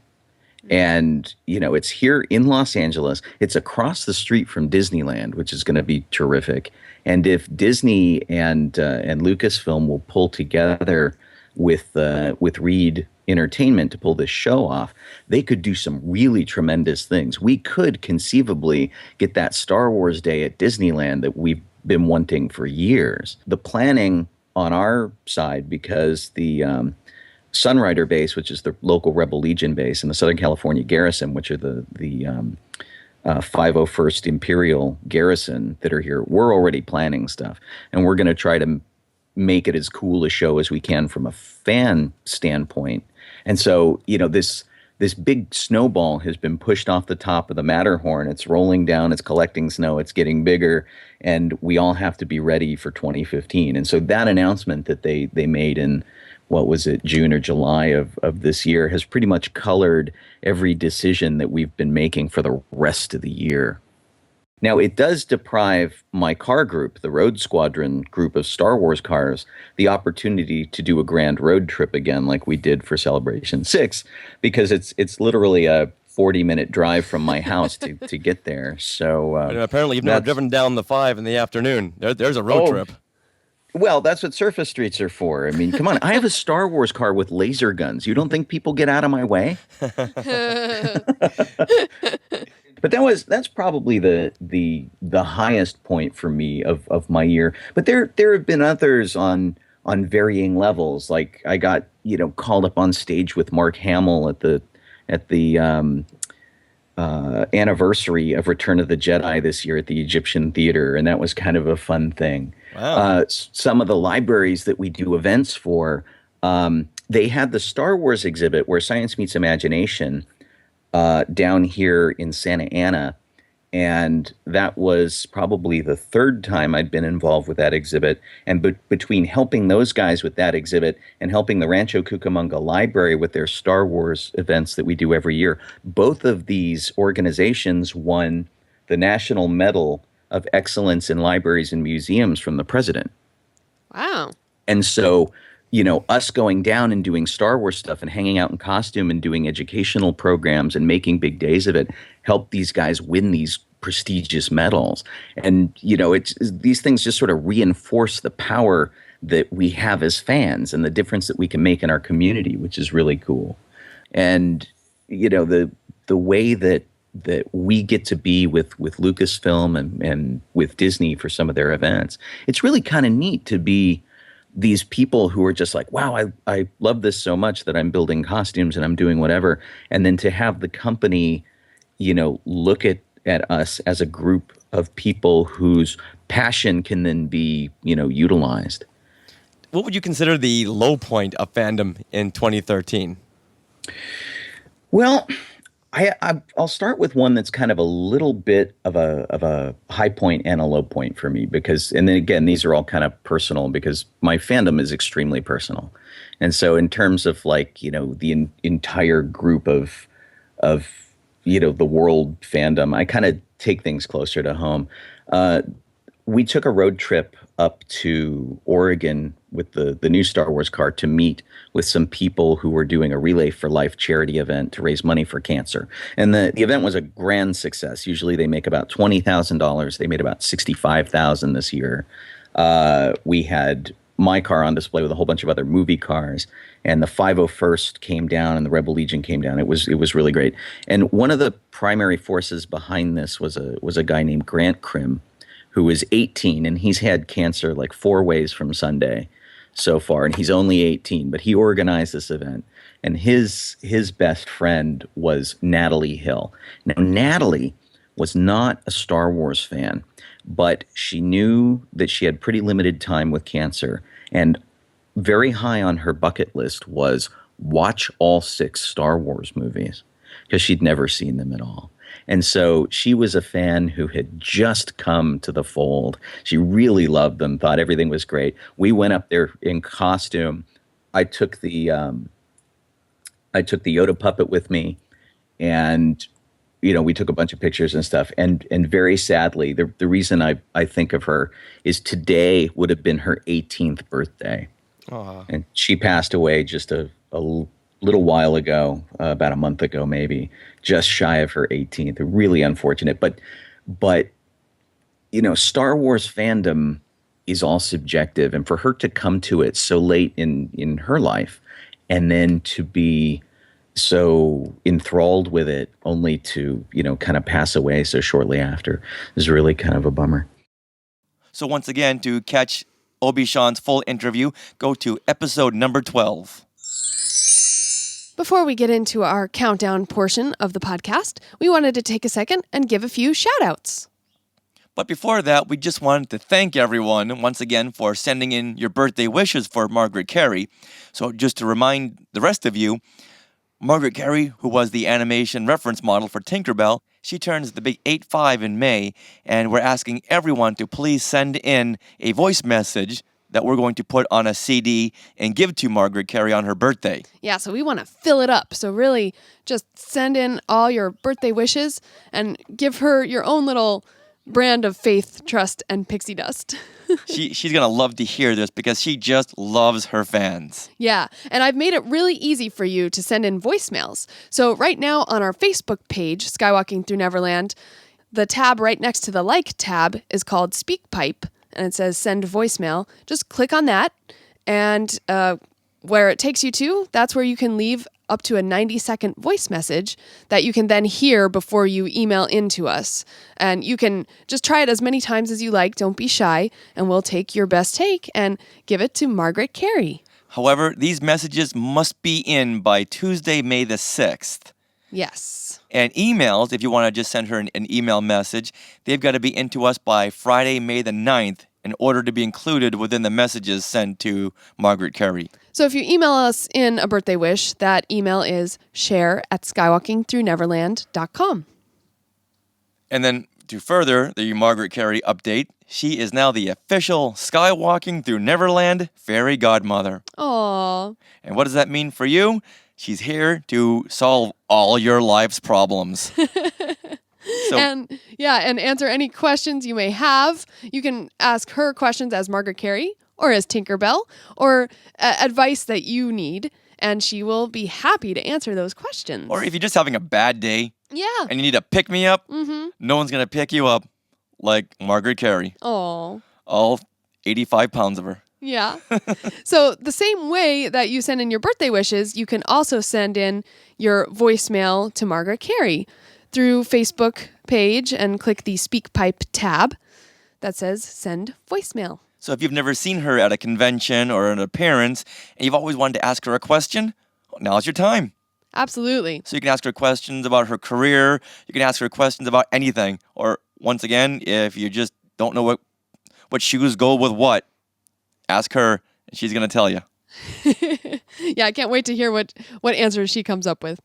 And, it's here in Los Angeles. It's across the street from Disneyland, which is going to be terrific. And if Disney and Lucasfilm will pull together with Reed Entertainment to pull this show off, they could do some really tremendous things. We could conceivably get that Star Wars Day at Disneyland that we've been wanting for years. The planning on our side, because the Sunrider base, which is the local Rebel Legion base, and the Southern California Garrison, which are the 501st Imperial Garrison that are here, we're already planning stuff. And we're going to try to make it as cool a show as we can from a fan standpoint. And so, this big snowball has been pushed off the top of the Matterhorn. It's rolling down, it's collecting snow, it's getting bigger, and we all have to be ready for 2015. And so that announcement that they made in, what was it, June or July of this year, has pretty much colored every decision that we've been making for the rest of the year. Now, it does deprive my car group, the Road Squadron group of Star Wars cars, the opportunity to do a grand road trip again like we did for Celebration 6, because it's literally a 40-minute drive from my house to get there. So apparently you've never driven down the 5 in the afternoon. There's a road trip. Well, that's what surface streets are for. I mean, come on. I have a Star Wars car with laser guns. You don't think people get out of my way? But that's probably the highest point for me of my year. But there have been others on varying levels. Like I got called up on stage with Mark Hamill at the anniversary of Return of the Jedi this year at the Egyptian Theater, and that was kind of a fun thing. Wow. Some of the libraries that we do events for, they had the Star Wars exhibit where science meets imagination down here in Santa Ana, and that was probably the third time I'd been involved with that exhibit. And between helping those guys with that exhibit and helping the Rancho Cucamonga Library with their Star Wars events that we do every year, both of these organizations won the National Medal of Excellence in Libraries and Museums from the president. Wow. And so, us going down and doing Star Wars stuff and hanging out in costume and doing educational programs and making big days of it helped these guys win these prestigious medals. And, these things just sort of reinforce the power that we have as fans and the difference that we can make in our community, which is really cool. And, the way that we get to be with Lucasfilm and with Disney for some of their events, it's really kind of neat to be these people who are just like, wow, I love this so much that I'm building costumes and I'm doing whatever. And then to have the company, look at us as a group of people whose passion can then be, utilized. What would you consider the low point of fandom in 2013? Well, I'll start with one that's kind of a little bit of a high point and a low point for me, and then again, these are all kind of personal because my fandom is extremely personal. And so in terms of the entire group of the world fandom, I kind of take things closer to home. We took a road trip up to Oregon with the new Star Wars car to meet with some people who were doing a Relay for Life charity event to raise money for cancer. And the event was a grand success. Usually they make about $20,000. They made about $65,000 this year. We had my car on display with a whole bunch of other movie cars, and the 501st came down and the Rebel Legion came down. It was really great. And one of the primary forces behind this was a guy named Grant Krim, who is 18, and he's had cancer like 4 ways from Sunday so far, and he's only 18, but he organized this event. And his best friend was Natalie Hill. Now, Natalie was not a Star Wars fan, but she knew that she had pretty limited time with cancer, and very high on her bucket list was watch all 6 Star Wars movies, because she'd never seen them at all. And so she was a fan who had just come to the fold. She really loved them, thought everything was great. We went up there in costume. I took the Yoda puppet with me, and we took a bunch of pictures and stuff. And very sadly, the reason I think of her is today would have been her 18th birthday. Aww. And she passed away just a little while ago, about a month ago maybe, just shy of her 18th. Really unfortunate. But Star Wars fandom is all subjective. And for her to come to it so late in her life, and then to be so enthralled with it only to, kind of pass away so shortly after is really kind of a bummer. So once again, to catch Obi-Shawn's full interview, go to episode number 12. Before we get into our countdown portion of the podcast, we wanted to take a second and give a few shout-outs. But before that, we just wanted to thank everyone once again for sending in your birthday wishes for Margaret Carey. So just to remind the rest of you, Margaret Carey, who was the animation reference model for Tinkerbell, she turns the big 8-5 in May, and we're asking everyone to please send in a voice message that we're going to put on a CD and give to Margaret Carey on her birthday. Yeah, so we want to fill it up. So really, just send in all your birthday wishes and give her your own little brand of faith, trust, and pixie dust. She's going to love to hear this because she just loves her fans. Yeah, and I've made it really easy for you to send in voicemails. So right now on our Facebook page, Skywalking Through Neverland, the tab right next to the Like tab is called SpeakPipe, and it says Send Voicemail. Just click on that, and where it takes you to, that's where you can leave up to a 90-second voice message that you can then hear before you email into us. And you can just try it as many times as you like. Don't be shy, and we'll take your best take and give it to Margaret Carey. However, these messages must be in by Tuesday, May the 6th. Yes. And emails, if you want to just send her an email message, they've got to be into us by Friday, May the 9th in order to be included within the messages sent to Margaret Carey. So if you email us in a birthday wish, that email is share@skywalkingthroughneverland.com. And then to further the Margaret Carey update, she is now the official Skywalking Through Neverland fairy godmother. Aww. And what does that mean for you? She's here to solve all your life's problems. And answer any questions you may have. You can ask her questions as Margaret Carey or as Tinkerbell or advice that you need, and she will be happy to answer those questions. Or if you're just having a bad day and you need a pick-me-up, no one's going to pick you up like Margaret Carey. Oh. All 85 pounds of her. Yeah. So the same way that you send in your birthday wishes, you can also send in your voicemail to Margaret Carey through Facebook page and click the SpeakPipe tab that says Send Voicemail. So if you've never seen her at a convention or an appearance and you've always wanted to ask her a question, now's your time. Absolutely. So you can ask her questions about her career. You can ask her questions about anything. Or once again, if you just don't know what shoes go with what, ask her and she's going to tell you. Yeah, I can't wait to hear what answers she comes up with.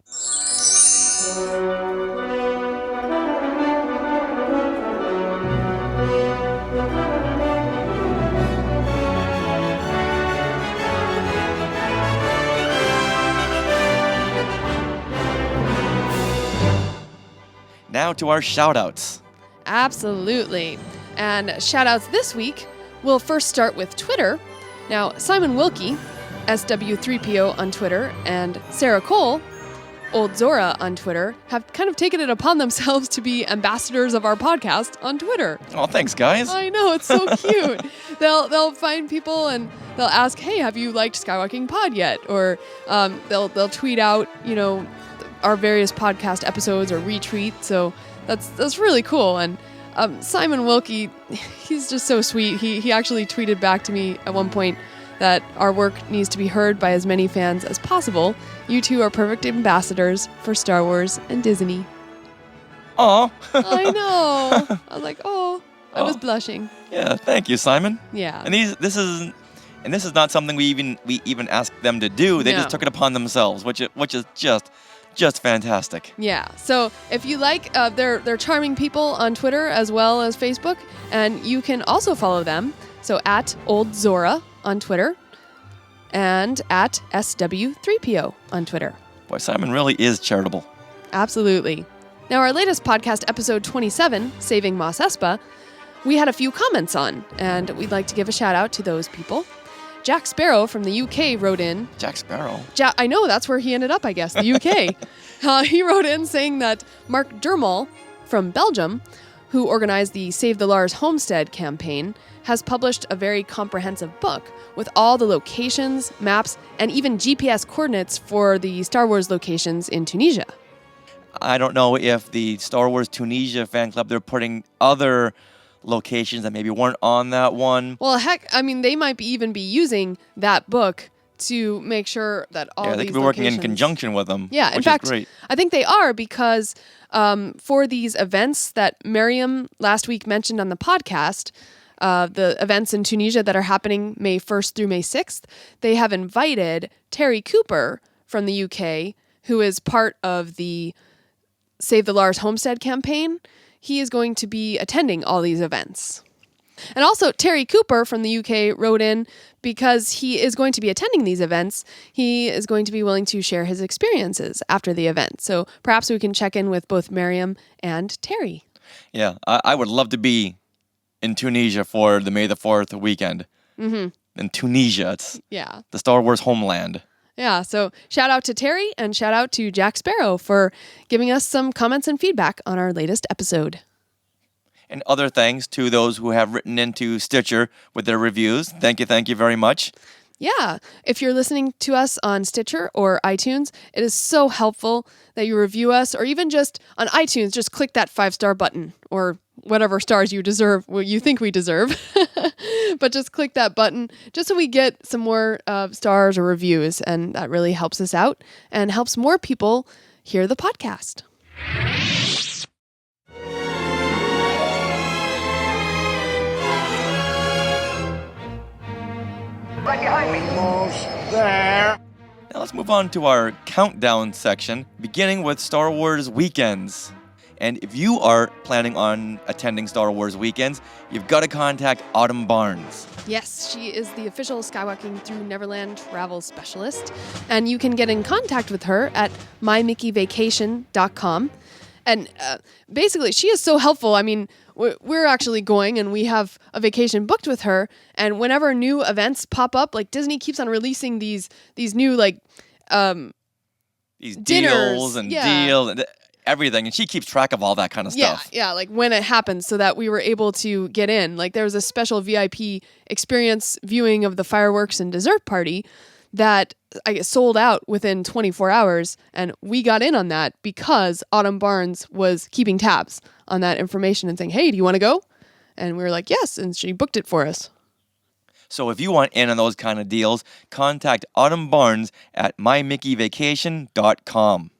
Now to our shout-outs. Absolutely. And shout-outs this week, we'll first start with Twitter. Now, Simon Wilkie, SW3PO on Twitter, and Sarah Cole, Old Zora on Twitter, have kind of taken it upon themselves to be ambassadors of our podcast on Twitter. Oh, thanks, guys. I know, it's so cute. They'll find people and they'll ask, "Hey, have you liked Skywalking Pod yet?" Or they'll tweet out, our various podcast episodes or retweet. So that's really cool. And Simon Wilkie, he's just so sweet. He actually tweeted back to me at one point that our work needs to be heard by as many fans as possible. You two are perfect ambassadors for Star Wars and Disney. Aw. I know. I was like, I was blushing. Yeah, thank you, Simon. Yeah. And this is not something we even asked them to do. They just took it upon themselves, which is just just fantastic. Yeah. So if you like, they're charming people on Twitter as well as Facebook, and you can also follow them. So at Old Zora on Twitter and at SW3PO on Twitter. Boy, Simon really is charitable. Absolutely. Now, our latest podcast, episode 27, Saving Mos Espa, we had a few comments on, and we'd like to give a shout out to those people. Jack Sparrow from the UK wrote in. Jack Sparrow? I know, that's where he ended up, I guess, the UK. He wrote in saying that Mark Dermal from Belgium, who organized the Save the Lars Homestead campaign, has published a very comprehensive book with all the locations, maps, and even GPS coordinates for the Star Wars locations in Tunisia. I don't know if the Star Wars Tunisia fan club, they're putting other locations that maybe weren't on that one. Well, heck, I mean, they might even be using that book to make sure that all these they could be working in locations- conjunction with them. Yeah, in which fact, is great. I think they are because for these events that Miriam last week mentioned on the podcast, the events in Tunisia that are happening May 1st through May 6th, they have invited Terry Cooper from the UK, who is part of the Save the Lars Homestead campaign. He is going to be attending all these events. And also, Terry Cooper from the UK wrote in because he is going to be attending these events. He is going to be willing to share his experiences after the event. So perhaps we can check in with both Miriam and Terry. Yeah, I would love to be in Tunisia for the May the 4th weekend. Mm-hmm. In Tunisia, it's Yeah. the Star Wars homeland. Yeah, so shout out to Terry and shout out to Jack Sparrow for giving us some comments and feedback on our latest episode. And other thanks to those who have written into Stitcher with their reviews. Thank you very much. Yeah, if you're listening to us on Stitcher or iTunes, it is so helpful that you review us, or even just on iTunes, just click that 5-star button or whatever stars you deserve, what you think we deserve. But just click that button just so we get some more stars or reviews, and that really helps us out and helps more people hear the podcast. Right behind me. Almost there. Now let's move on to our countdown section, beginning with Star Wars weekends. And if you are planning on attending Star Wars weekends, you've got to contact Autumn Barnes. Yes, she is the official Skywalking Through Neverland travel specialist. And you can get in contact with her at mymickeyvacation.com. And basically, she is so helpful. I mean, we're actually going and we have a vacation booked with her. And whenever new events pop up, like Disney keeps on releasing these new these dinners. deals and deals and everything. And she keeps track of all that kind of stuff. Yeah, like when it happens so that we were able to get in. Like there was a special VIP experience viewing of the fireworks and dessert party that I guess sold out within 24 hours. And we got in on that because Autumn Barnes was keeping tabs on that information and saying, hey, do you want to go? And we were like, yes. And she booked it for us. So if you want in on those kind of deals, contact Autumn Barnes at mymickeyvacation.com.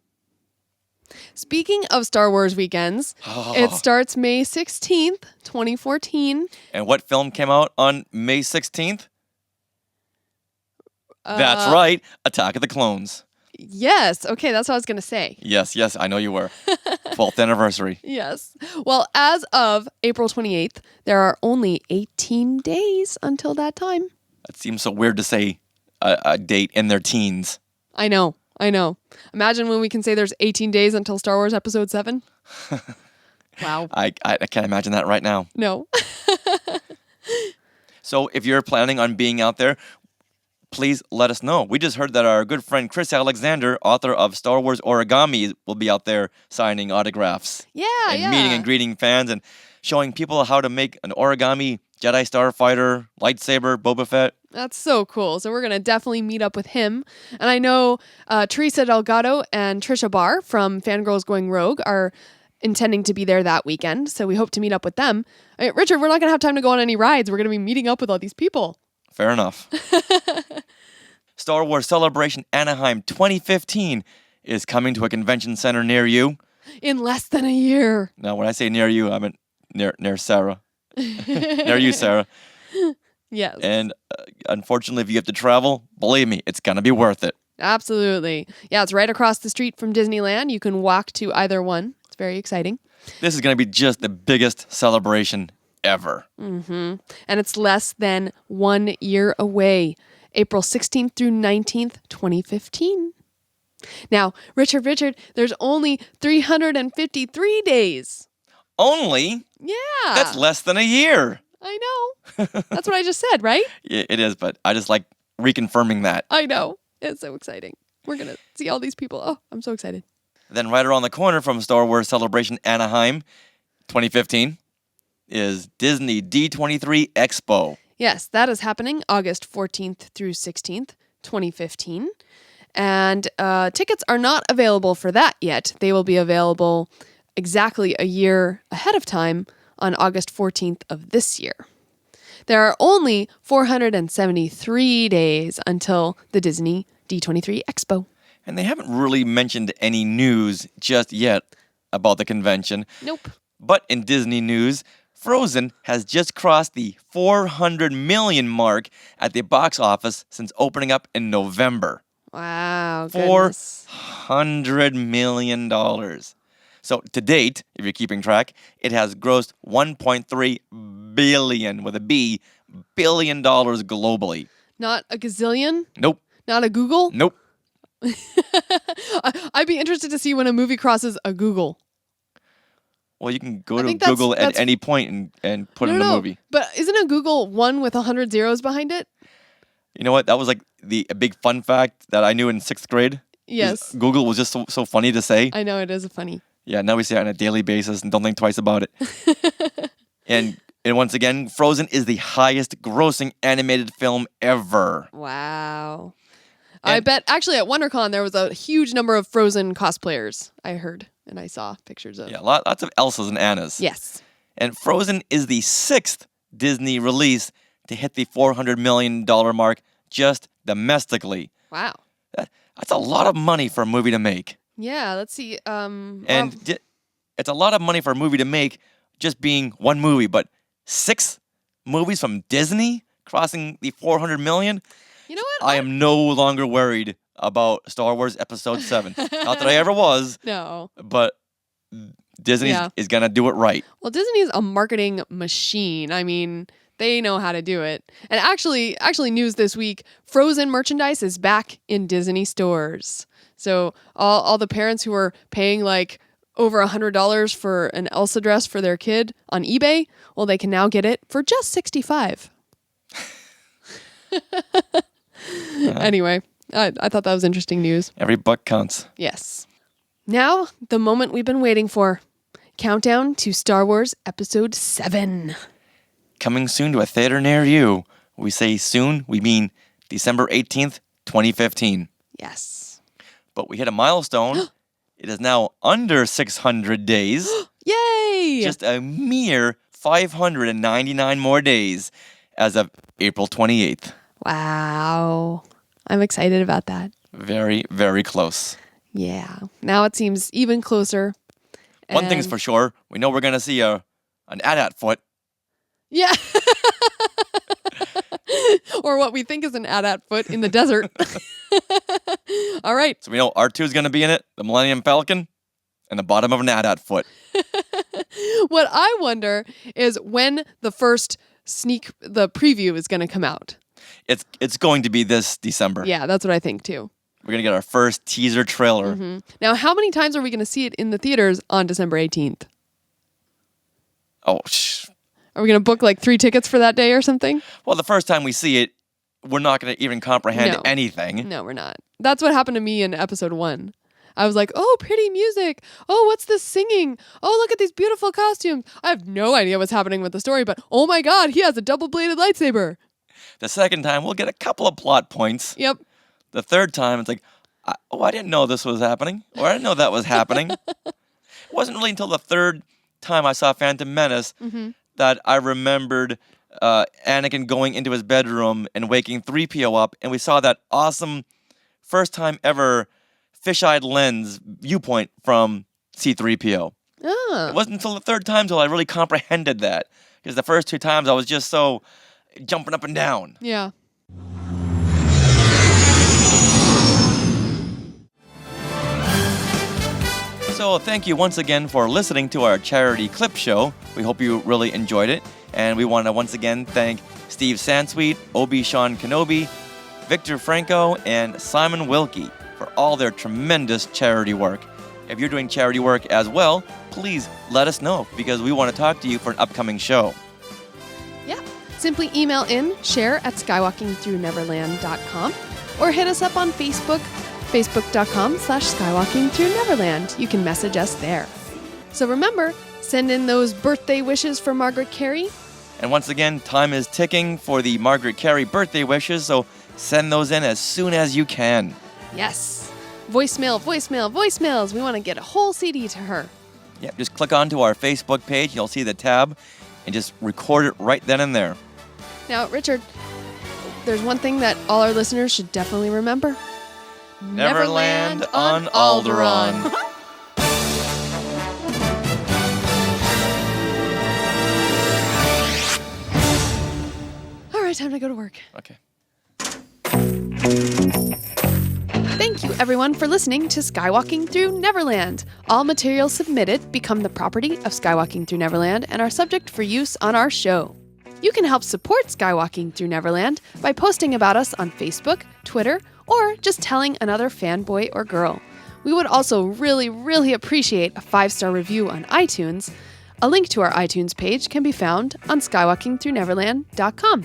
Speaking of Star Wars weekends, it starts May 16th, 2014. And what film came out on May 16th? That's right, Attack of the Clones. Yes. Okay, that's what I was going to say. Yes, I know you were. 12th anniversary. Yes. Well, as of April 28th, there are only 18 days until that time. It seems so weird to say a date in their teens. I know. Imagine when we can say there's 18 days until Star Wars Episode 7. Wow. I can't imagine that right now. No. So if you're planning on being out there, please let us know. We just heard that our good friend Chris Alexander, author of Star Wars Origami, will be out there signing autographs. And meeting and greeting fans and showing people how to make an origami Jedi Starfighter, lightsaber, Boba Fett. That's so cool. So we're going to definitely meet up with him. And I know Teresa Delgado and Trisha Barr from Fangirls Going Rogue are intending to be there that weekend. So we hope to meet up with them. Richard, we're not going to have time to go on any rides. We're going to be meeting up with all these people. Fair enough. Star Wars Celebration Anaheim 2015 is coming to a convention center near you. In less than a year. Now, when I say near you, I mean near Sarah. Near you, Sarah. Yes. And unfortunately, if you have to travel, believe me, it's going to be worth it. Absolutely. Yeah, it's right across the street from Disneyland. You can walk to either one. It's very exciting. This is going to be just the biggest celebration ever. Mm-hmm. And it's less than 1 year away, April 16th through 19th, 2015. Now, Richard, there's only 353 days. Only? Yeah. That's less than a year. I know. That's what I just said, right? Yeah, it is, but I just like reconfirming that. I know. It's so exciting. We're going to see all these people. Oh, I'm so excited. Then right around the corner from Star Wars Celebration Anaheim 2015 is Disney D23 Expo. Yes, that is happening August 14th through 16th, 2015. And tickets are not available for that yet. They will be available exactly a year ahead of time on August 14th of this year. There are only 473 days until the Disney D23 Expo. And they haven't really mentioned any news just yet about the convention. Nope. But in Disney news, Frozen has just crossed the 400 million mark at the box office since opening up in November. Wow, goodness. $400 million. So to date, if you're keeping track, it has grossed 1.3 billion with a B, billion dollars globally. Not a gazillion? Nope. Not a Google? Nope. I'd be interested to see when a movie crosses a Google. Well, you can go to Google at any point and put in the movie. But isn't a Google one with 100 zeros behind it? You know what? That was like a big fun fact that I knew in 6th grade. Yes. Google was just so funny to say. I know, it is funny. Yeah, now we say it on a daily basis and don't think twice about it. and once again, Frozen is the highest grossing animated film ever. Wow. I bet actually at WonderCon there was a huge number of Frozen cosplayers, I heard, and I saw pictures of. Yeah, lots of Elsas and Annas. Yes. And Frozen is the 6th Disney release to hit the $400 million mark just domestically. Wow. That's a lot of money for a movie to make. Yeah, let's see. It's a lot of money for a movie to make just being one movie, but 6 movies from Disney crossing the 400 million? You know what? I am no longer worried about Star Wars Episode 7. Not that I ever was. No. But Disney is going to do it right. Well, Disney's a marketing machine. I mean, they know how to do it. And actually news this week, Frozen merchandise is back in Disney stores. So all the parents who are paying like over $100 for an Elsa dress for their kid on eBay, well, they can now get it for just $65. Anyway, I thought that was interesting news. Every buck counts. Yes. Now, the moment we've been waiting for. Countdown to Star Wars Episode 7. Coming soon to a theater near you. We say soon, we mean December 18th, 2015. Yes. But we hit a milestone. It is now under 600 days. Yay! Just a mere 599 more days as of April 28th. Wow. I'm excited about that. Very, very close. Yeah. Now it seems even closer. One thing's for sure. We know we're going to see an AT-AT foot. Yeah. Or what we think is an AT-AT foot in the desert. All right. So we know R2 is going to be in it, the Millennium Falcon, and the bottom of an AT-AT foot. What I wonder is when the first the preview is going to come out. It's going to be this December. Yeah, that's what I think too. We're going to get our first teaser trailer. Mm-hmm. Now, how many times are we going to see it in the theaters on December 18th? Oh, Are we going to book like 3 tickets for that day or something? Well, the first time we see it, we're not going to even comprehend anything. No, we're not. That's what happened to me in episode 1. I was like, oh, pretty music. Oh, what's this singing? Oh, look at these beautiful costumes. I have no idea what's happening with the story, but oh my God, he has a double-bladed lightsaber. The second time, we'll get a couple of plot points. Yep. The third time, it's like, I didn't know this was happening. Or I didn't know that was happening. It wasn't really until the third time I saw Phantom Menace that I remembered Anakin going into his bedroom and waking 3PO up, and we saw that awesome first time ever fisheye lens viewpoint from C-3PO. Oh. It wasn't until the third time until I really comprehended that. Because the first 2 times I was just so jumping up and down. Yeah. So thank you once again for listening to our charity clip show. We hope you really enjoyed it. And we want to once again thank Steve Sansweet, Obi-Shawn Kenobi, Victor Franco, and Simon Wilkie for all their tremendous charity work. If you're doing charity work as well, please let us know because we want to talk to you for an upcoming show. Yeah. Simply email in share@skywalkingthroughneverland.com or hit us up on Facebook, facebook.com/skywalkingthroughneverland. You can message us there. So remember, send in those birthday wishes for Margaret Carey. And once again, time is ticking for the Margaret Carey birthday wishes, so send those in as soon as you can. Yes. Voicemails. We want to get a whole CD to her. Yeah, just click onto our Facebook page. You'll see the tab and just record it right then and there. Now, Richard, there's one thing that all our listeners should definitely remember. Neverland on Alderaan. All right, time to go to work. Okay. Thank you, everyone, for listening to Skywalking Through Neverland. All materials submitted become the property of Skywalking Through Neverland and are subject for use on our show. You can help support Skywalking Through Neverland by posting about us on Facebook, Twitter, or just telling another fanboy or girl. We would also really appreciate a 5-star review on iTunes. A link to our iTunes page can be found on skywalkingthroughneverland.com.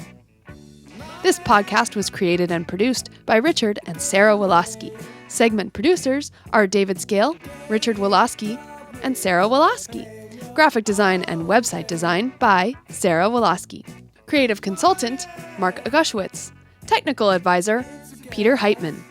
This podcast was created and produced by Richard and Sarah Woloski. Segment producers are David Scale, Richard Woloski, and Sarah Woloski. Graphic design and website design by Sarah Woloski. Creative consultant, Mark Agushwitz. Technical advisor, Peter Heitman.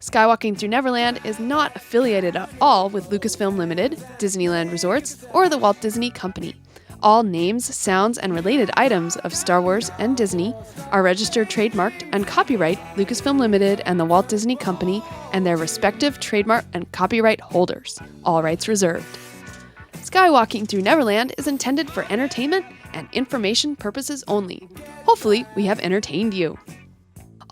Skywalking Through Neverland is not affiliated at all with Lucasfilm Limited, Disneyland Resorts, or the Walt Disney Company. All names, sounds, and related items of Star Wars and Disney are registered, trademarked, and copyright Lucasfilm Limited and the Walt Disney Company and their respective trademark and copyright holders. All rights reserved. Skywalking Through Neverland is intended for entertainment and information purposes only. Hopefully, we have entertained you.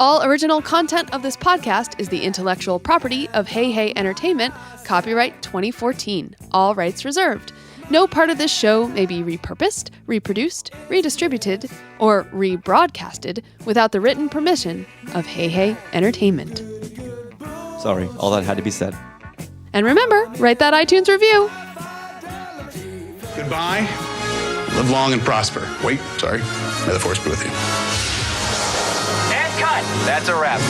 All original content of this podcast is the intellectual property of Hey Hey Entertainment, copyright 2014. All rights reserved. No part of this show may be repurposed, reproduced, redistributed, or rebroadcasted without the written permission of Hey Hey Entertainment. Sorry, all that had to be said. And remember, write that iTunes review. Goodbye. Live long and prosper. Wait, sorry. May the Force be with you. And cut. That's a wrap.